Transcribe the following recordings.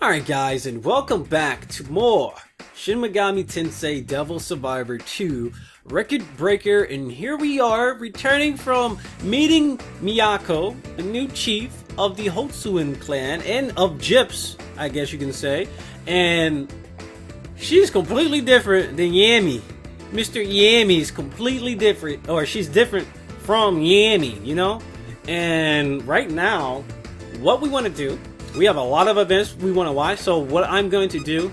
Alright guys, and welcome back to more Shin Megami Tensei Devil Survivor 2 Record Breaker, and here we are returning from meeting Miyako, the new chief of the Hotsuin clan, and of Gyps, I guess you can say, and she's completely different than Yami. Mr. Yami is completely different, or she's different from Yami, you know? And right now, what we want to do, we have a lot of events we want to watch, so what I'm going to do,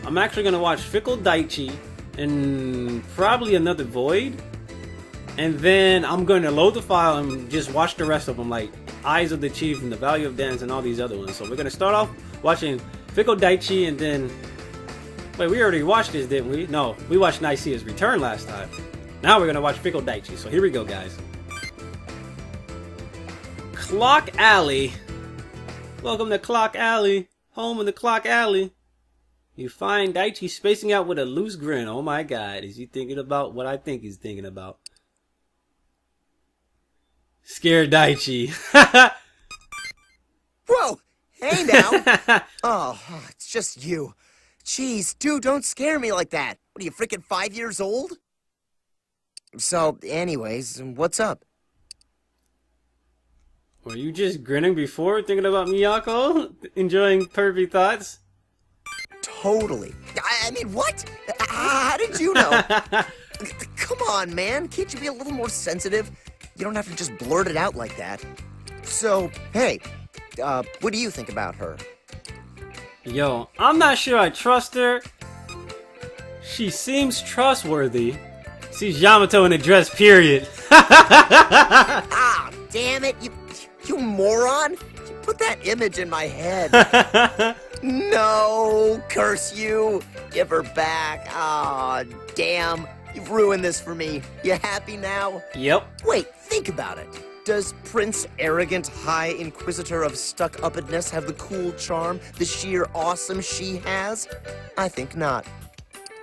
I'm actually going to watch Fickle Daichi and probably another Void, and then I'm going to load the file and just watch the rest of them, like Eyes of the Chief and The Value of Dance and all these other ones. So we're going to start off watching Fickle Daichi, and then, wait, we already watched this, didn't we? No, we watched Nicea's Return last time. Now we're going to watch Fickle Daichi, so here we go, guys. Clock Alley. Welcome to Clock Alley, home in the Clock Alley. You find Daichi spacing out with a loose grin. Oh my god, is he thinking about what I think he's thinking about? Scared Daichi. Whoa! Hey now! Oh, it's just you. Jeez, dude, don't scare me like that. What are you, freaking 5 years old? So, anyways, what's up? Were you just grinning before, thinking about Miyako? Enjoying pervy thoughts? Totally. I mean, what? How did you know? Come on, man. Can't you be a little more sensitive? You don't have to just blurt it out like that. So, hey, what do you think about her? Yo, I'm not sure I trust her. She seems trustworthy. Sees Yamato in a dress, period. Ah, damn it, you moron! You put that image in my head. No, curse you! Give her back. Aw, damn. You've ruined this for me. You happy now? Yep. Wait, think about it. Does Prince Arrogant High Inquisitor of Stuck-Uppedness have the cool charm, the sheer awesome she has? I think not.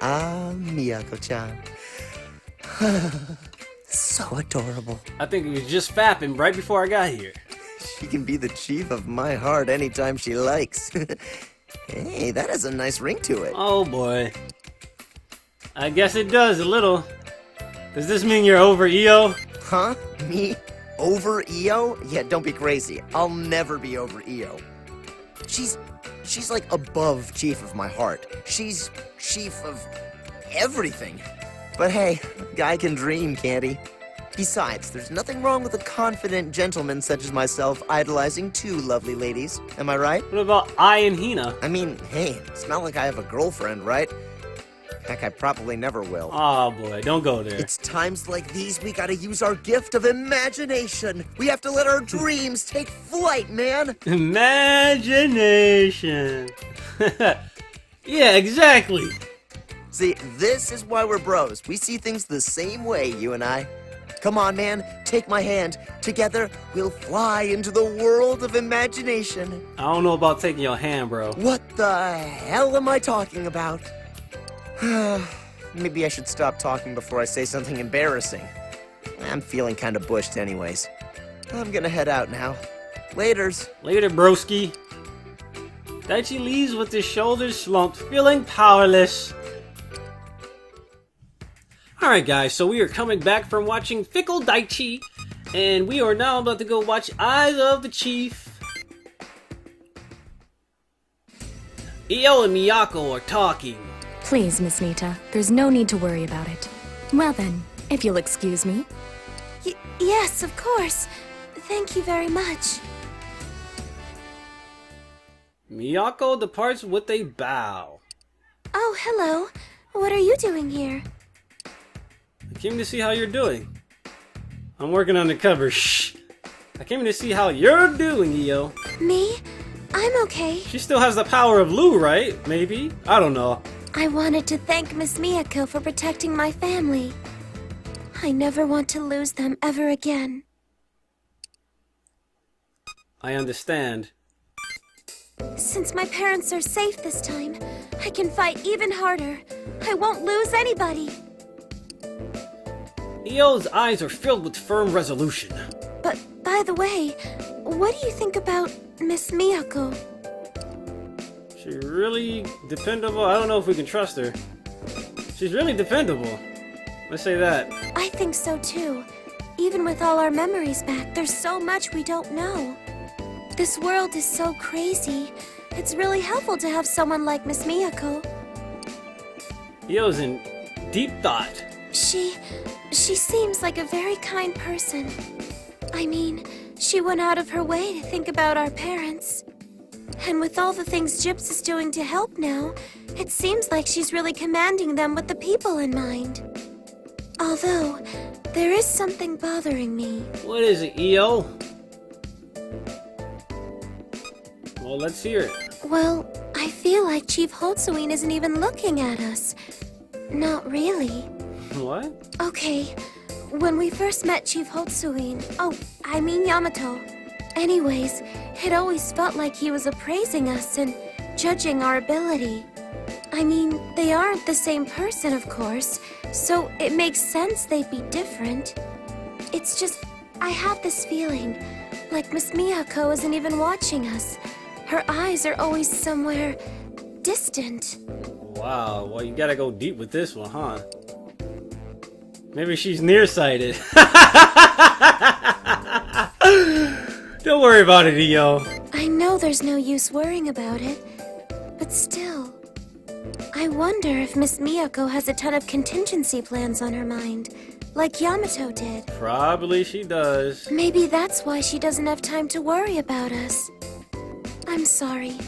Ah, Miyako-chan. So adorable. I think it was just fapping right before I got here. She can be the chief of my heart anytime she likes. Hey, that has a nice ring to it. Oh boy. I guess it does, a little. Does this mean you're over EO? Huh? Me? Over EO? Yeah, don't be crazy. I'll never be over EO. She's like above chief of my heart. She's chief of everything. But hey, guy can dream, can't he? Besides, there's nothing wrong with a confident gentleman such as myself idolizing two lovely ladies. Am I right? What about I and Hina? I mean, hey, it's not like I have a girlfriend, right? Heck, I probably never will. Oh boy, don't go there. It's times like these we gotta use our gift of imagination. We have to let our dreams take flight, man. Imagination. Yeah, exactly. See, this is why we're bros. We see things the same way, you and I. Come on, man, take my hand. Together, we'll fly into the world of imagination. I don't know about taking your hand, bro. What the hell am I talking about? Maybe I should stop talking before I say something embarrassing. I'm feeling kind of bushed anyways. I'm gonna head out now. Laters. Later, broski. Daichi leaves with his shoulders slumped, feeling powerless. Alright guys, so we are coming back from watching Fickle Daichi, and we are now about to go watch Eyes of the Chief. Io and Miyako are talking. Please, Miss Nita, there's no need to worry about it. Well then, if you'll excuse me. Yes, of course. Thank you very much. Miyako departs with a bow. Oh, hello. What are you doing here? I came to see how you're doing. I'm working on the cover. Shh. I came to see how you're doing, Io. Me? I'm okay. She still has the power of Lu, right? Maybe? I don't know. I wanted to thank Miss Miyako for protecting my family. I never want to lose them ever again. I understand. Since my parents are safe this time, I can fight even harder. I won't lose anybody. Io's eyes are filled with firm resolution. But, by the way, what do you think about Miss Miyako? She really dependable? I don't know if we can trust her. She's really dependable. Let's say that. I think so too. Even with all our memories back, there's so much we don't know. This world is so crazy. It's really helpful to have someone like Miss Miyako. Yo's in deep thought. She seems like a very kind person. I mean, she went out of her way to think about our parents. And with all the things Gyps is doing to help now, it seems like she's really commanding them with the people in mind. Although, there is something bothering me. What is it, EO? Well, let's hear it. Well, I feel like Chief Hotsuin isn't even looking at us. Not really. What? Okay, when we first met Chief Hotsuin, I mean Yamato. Anyways, it always felt like he was appraising us and judging our ability. I mean, they aren't the same person, of course, so it makes sense they'd be different. It's just, I have this feeling, like Miss Miyako isn't even watching us. Her eyes are always somewhere distant. Wow, well, you gotta go deep with this one, huh? Maybe she's nearsighted. Don't worry about it, EO. I know there's no use worrying about it, but still. I wonder if Miss Miyako has a ton of contingency plans on her mind, like Yamato did. Probably she does. Maybe that's why she doesn't have time to worry about us. I'm sorry.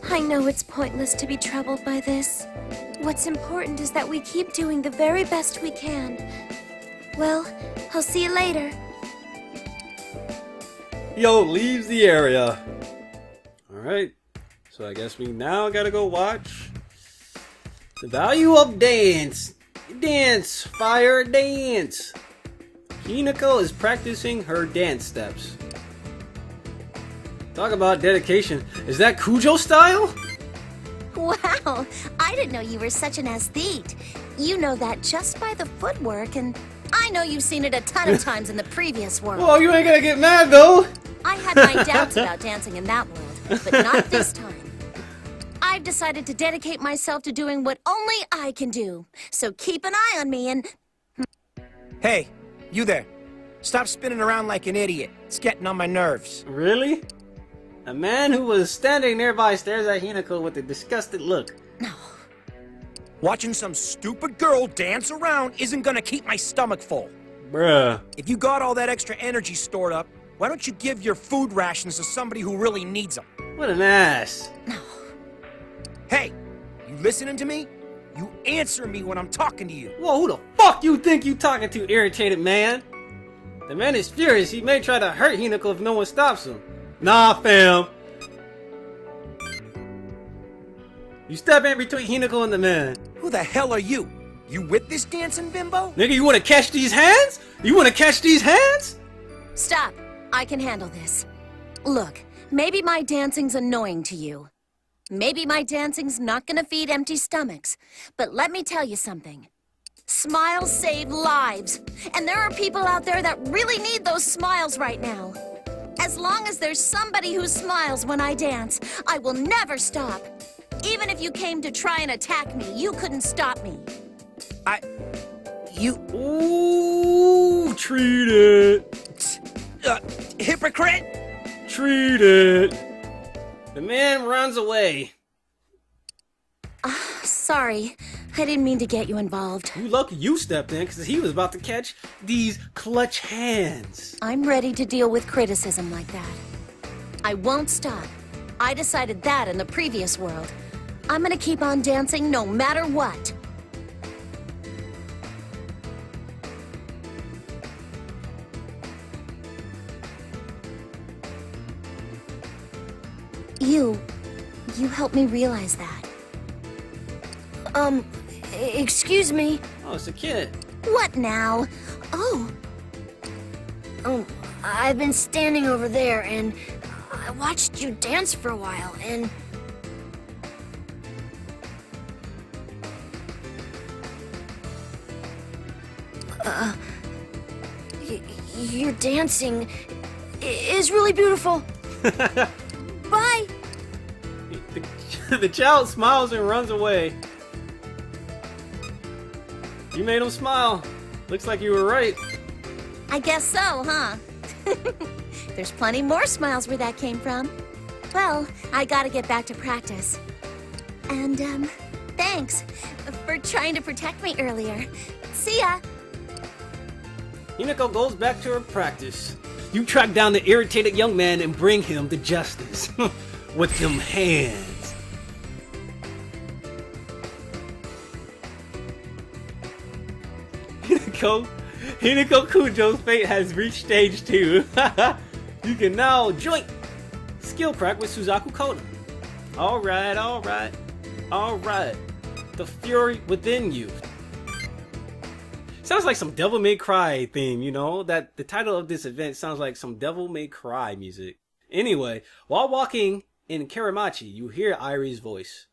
I know it's pointless to be troubled by this. What's important is that we keep doing the very best we can. Well, I'll see you later. Yo leaves the area. Alright, so I guess we now gotta go watch the value of dance. Dance, fire, dance. Hinako is practicing her dance steps. Talk about dedication. Is that Kujo style? Wow, I didn't know you were such an aesthete. You know that just by the footwork, and I know you've seen it a ton of times in the previous world. Whoa, you ain't gonna get mad though. I had my doubts about dancing in that world, but not this time. I've decided to dedicate myself to doing what only I can do. So keep an eye on me and... Hey, you there. Stop spinning around like an idiot. It's getting on my nerves. Really? A man who was standing nearby stares at Hinako with a disgusted look. Watching some stupid girl dance around isn't gonna keep my stomach full. Bruh. If you got all that extra energy stored up, why don't you give your food rations to somebody who really needs them? What an ass. Hey, you listening to me? You answer me when I'm talking to you. Whoa, who the fuck you think you talking to, irritated man? The man is furious. He may try to hurt Hinako if no one stops him. Nah, fam. You step in between Hinako and the man. Who the hell are you? You with this dancing bimbo? Nigga, you wanna catch these hands? You wanna catch these hands? Stop. I can handle this. Look, maybe my dancing's annoying to you. Maybe my dancing's not gonna feed empty stomachs. But let me tell you something. Smiles save lives. And there are people out there that really need those smiles right now. As long as there's somebody who smiles when I dance, I will never stop. Even if you came to try and attack me, you couldn't stop me. Ooh, treat it. Hypocrite! Treat it. The man runs away. Sorry, I didn't mean to get you involved. You lucky you stepped in because he was about to catch these clutch hands. I'm ready to deal with criticism like that. I won't stop. I decided that in the previous world. I'm gonna keep on dancing no matter what. You helped me realize that. Excuse me. Oh, it's a kid. What now? Oh, I've been standing over there and I watched you dance for a while and... your dancing is really beautiful. Bye. The child smiles and runs away. You made him smile. Looks like you were right. I guess so, huh? There's plenty more smiles where that came from. Well, I gotta get back to practice. And, thanks for trying to protect me earlier. See ya! Hinako goes back to her practice. You track down the irritated young man and bring him to justice. With them hands. Hinako Kujo's fate has reached stage 2. You can now join skill crack with Suzaku Koda. Alright, alright, alright. The fury within you. Sounds like some Devil May Cry theme, you know? That the title of this event sounds like some Devil May Cry music. Anyway, while walking in Karamachi, you hear Airi's voice.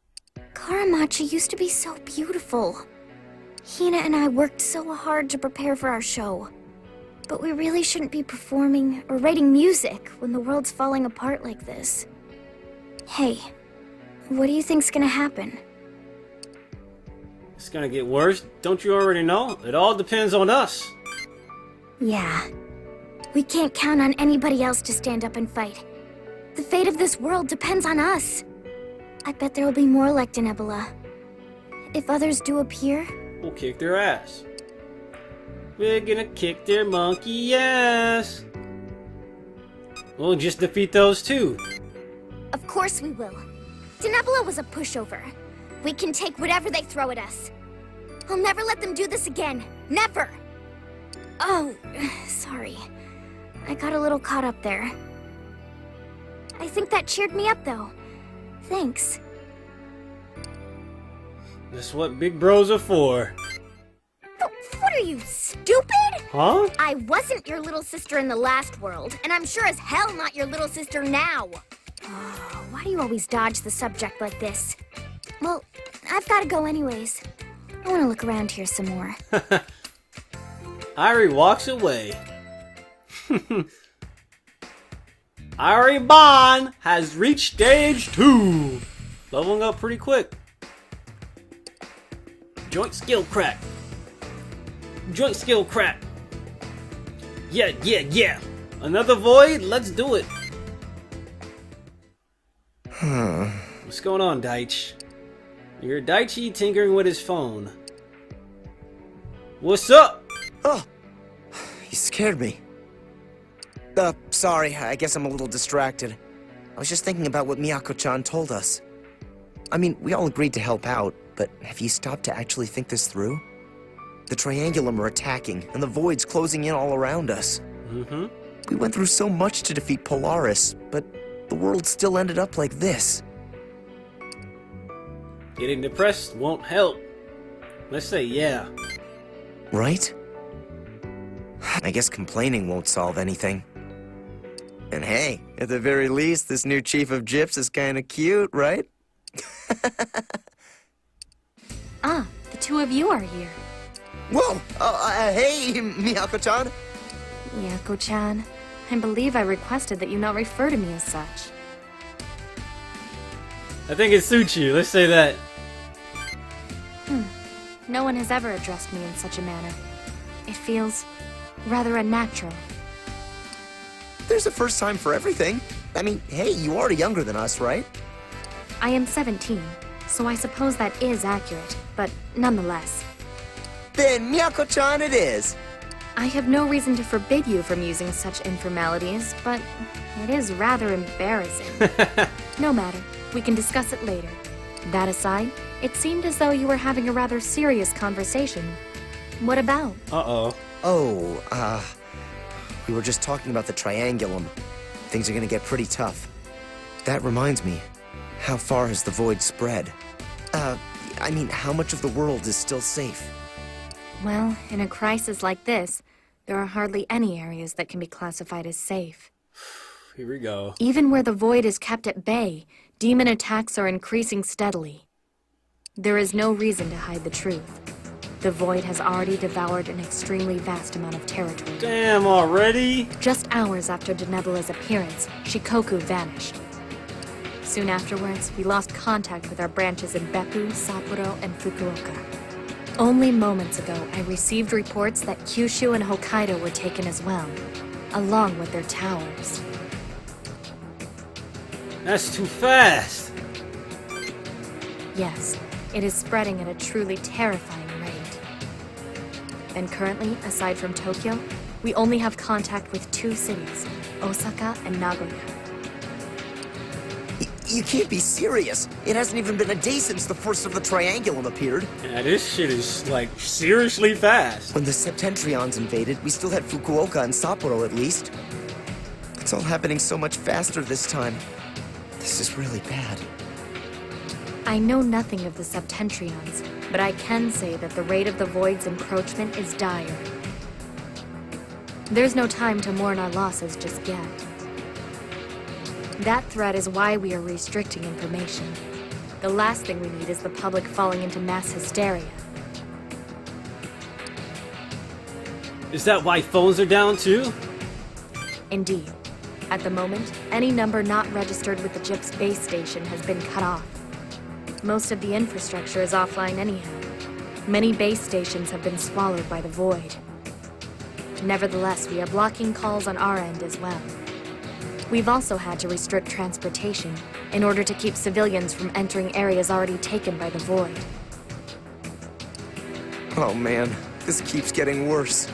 Karamachi used to be so beautiful. Hina and I worked so hard to prepare for our show. But we really shouldn't be performing or writing music when the world's falling apart like this. Hey, what do you think's gonna happen? It's gonna get worse, don't you already know? It all depends on us. Yeah. We can't count on anybody else to stand up and fight. The fate of this world depends on us. I bet there will be more like Denebola. If others do appear, we'll kick their ass. We're gonna kick their monkey ass. We'll just defeat those two. of course we will. Denebola was a pushover. We can take whatever they throw at us. I'll never let them do this again. Never! Oh, sorry. I got a little caught up there. I think that cheered me up, though. Thanks. That's what big bros are for. What are you, stupid? Huh? I wasn't your little sister in the last world, and I'm sure as hell not your little sister now. Oh, why do you always dodge the subject like this? Well, I've got to go anyways. I want to look around here some more. Airi walks away. Airi Ban has reached stage 2. Leveling up pretty quick. Joint skill crack. Joint skill crack. Yeah. Another void? Let's do it. What's going on, Daichi? You hear Daichi tinkering with his phone. What's up? Oh, you scared me. Sorry, I guess I'm a little distracted. I was just thinking about what Miyako-chan told us. I mean, we all agreed to help out, but have you stopped to actually think this through? The Triangulum are attacking, and the Void's closing in all around us. Mm-hmm. We went through so much to defeat Polaris, but the world still ended up like this. Getting depressed won't help. Let's say yeah. Right? I guess complaining won't solve anything. And hey, at the very least, this new Chief of Gyps is kinda cute, right? Ah, the two of you are here. Whoa! Hey, Miyako-chan! Miyako-chan, I believe I requested that you not refer to me as such. I think it suits you. Let's say that. No one has ever addressed me in such a manner. It feels rather unnatural. There's a first time for everything. I mean, hey, you are younger than us, right? I am 17, so I suppose that is accurate, but nonetheless. Then Miyako-chan it is! I have no reason to forbid you from using such informalities, but it is rather embarrassing. No matter, we can discuss it later. That aside, it seemed as though you were having a rather serious conversation. What about? Uh-oh. Oh, we were just talking about the Triangulum. Things are gonna get pretty tough. That reminds me, how far has the Void spread? I mean, how much of the world is still safe? Well, in a crisis like this, there are hardly any areas that can be classified as safe. Here we go. Even where the Void is kept at bay, demon attacks are increasing steadily. There is no reason to hide the truth. The Void has already devoured an extremely vast amount of territory. Damn, already? Just hours after Denebola's appearance, Shikoku vanished. Soon afterwards, we lost contact with our branches in Beppu, Sapporo, and Fukuoka. Only moments ago, I received reports that Kyushu and Hokkaido were taken as well, along with their towers. That's too fast. Yes, it is spreading at a truly terrifying rate. And currently, aside from Tokyo, we only have contact with 2 cities, Osaka and Nagoya. You can't be serious. It hasn't even been a day since the first of the Triangulum appeared. Yeah, this shit is, like, seriously fast. When the Septentrions invaded, we still had Fukuoka and Sapporo at least. It's all happening so much faster this time. This is really bad. I know nothing of the Septentrions, but I can say that the rate of the Void's encroachment is dire. There's no time to mourn our losses just yet. That threat is why we are restricting information. The last thing we need is the public falling into mass hysteria. Is that why phones are down too? Indeed. At the moment, any number not registered with the JIP's base station has been cut off. Most of the infrastructure is offline anyhow. Many base stations have been swallowed by the Void. Nevertheless, we are blocking calls on our end as well. We've also had to restrict transportation in order to keep civilians from entering areas already taken by the Void. Oh man, this keeps getting worse.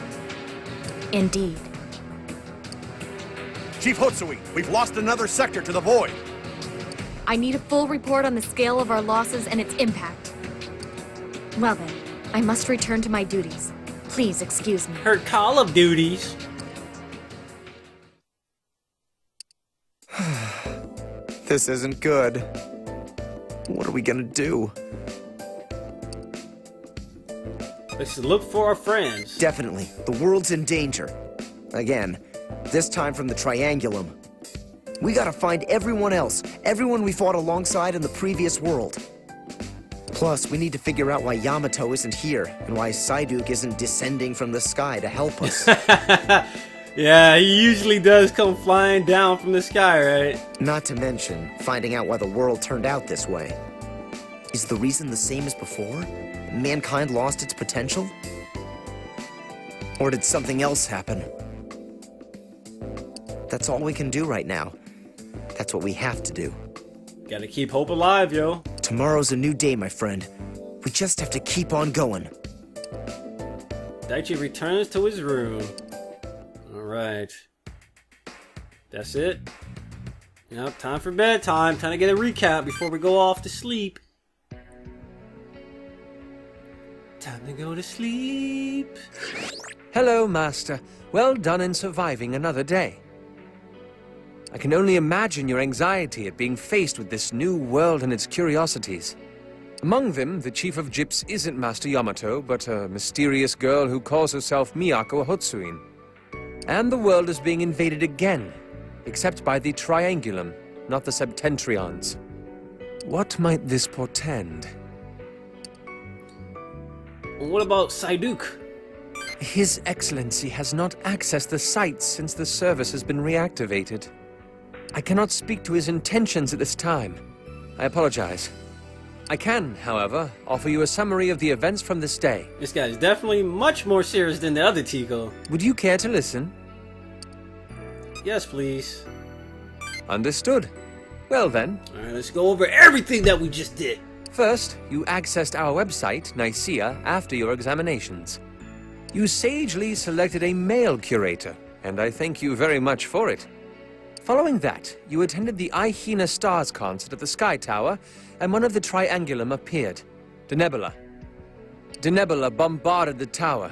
Indeed. Chief Hotsui, we've lost another sector to the Void. I need a full report on the scale of our losses and its impact. Well then, I must return to my duties. Please excuse me. Her Call of Duties. This isn't good. What are we gonna do? Let's look for our friends. Definitely, the world's in danger. Again, this time from the Triangulum. We gotta find everyone else, everyone we fought alongside in the previous world. Plus, we need to figure out why Yamato isn't here, and why Psyduke isn't descending from the sky to help us. Yeah, he usually does come flying down from the sky, right? Not to mention, finding out why the world turned out this way. Is the reason the same as before? Mankind lost its potential? Or did something else happen? That's all we can do right now. That's what we have to do. Gotta keep hope alive, yo. Tomorrow's a new day, my friend. We just have to keep on going. Daichi returns to his room. Alright. That's it. Yep, time for bedtime. Time to get a recap before we go off to sleep. Time to go to sleep. Hello, Master. Well done in surviving another day. I can only imagine your anxiety at being faced with this new world and its curiosities. Among them, the chief of Gyps isn't Master Yamato, but a mysterious girl who calls herself Miyako Hotsuin. And the world is being invaded again, except by the Triangulum, not the Septentrions. What might this portend? What about Psyduke? His Excellency has not accessed the site since the service has been reactivated. I cannot speak to his intentions at this time. I apologize. I can, however, offer you a summary of the events from this day. This guy's definitely much more serious than the other Tico. Would you care to listen? Yes, please. Understood. Well then. Alright, let's go over everything that we just did. First, you accessed our website, Nicaea, after your examinations. You sagely selected a male curator, and I thank you very much for it. Following that, you attended the Aihina Stars concert at the Sky Tower, and one of the Triangulum appeared, Denebula. Denebula bombarded the tower.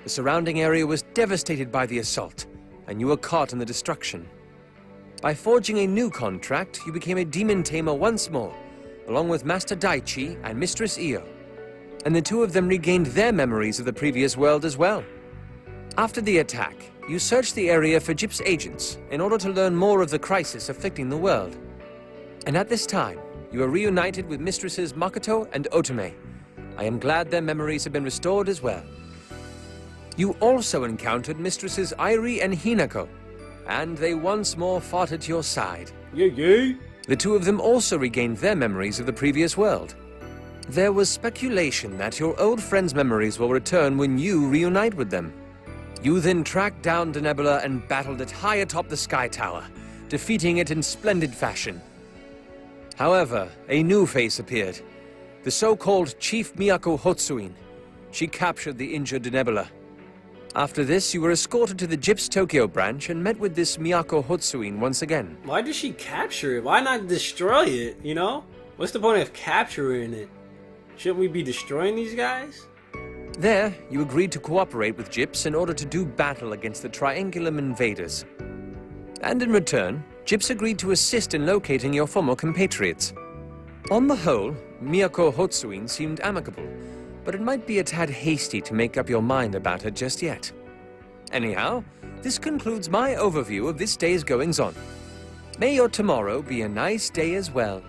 The surrounding area was devastated by the assault, and you were caught in the destruction. By forging a new contract, you became a demon tamer once more, along with Master Daichi and Mistress Io. And the two of them regained their memories of the previous world as well. After the attack, you searched the area for Gyps agents in order to learn more of the crisis afflicting the world. And at this time, you are reunited with Mistresses Makoto and Otome. I am glad their memories have been restored as well. You also encountered Mistresses Airi and Hinako, and they once more fought at your side. Yeah. The two of them also regained their memories of the previous world. There was speculation that your old friends' memories will return when you reunite with them. You then tracked down Denebula and battled it high atop the Sky Tower, defeating it in splendid fashion. However, a new face appeared. The so-called Chief Miyako Hotsuin. She captured the injured Denebula. After this, you were escorted to the JIP's Tokyo branch and met with this Miyako Hotsuin once again. Why did she capture it? Why not destroy it, you know? What's the point of capturing it? Shouldn't we be destroying these guys? There, you agreed to cooperate with JIPs in order to do battle against the Triangulum invaders. And in return, JIPs agreed to assist in locating your former compatriots. On the whole, Miyako Hotsuin seemed amicable, but it might be a tad hasty to make up your mind about her just yet. Anyhow, this concludes my overview of this day's goings-on. May your tomorrow be a nice day as well.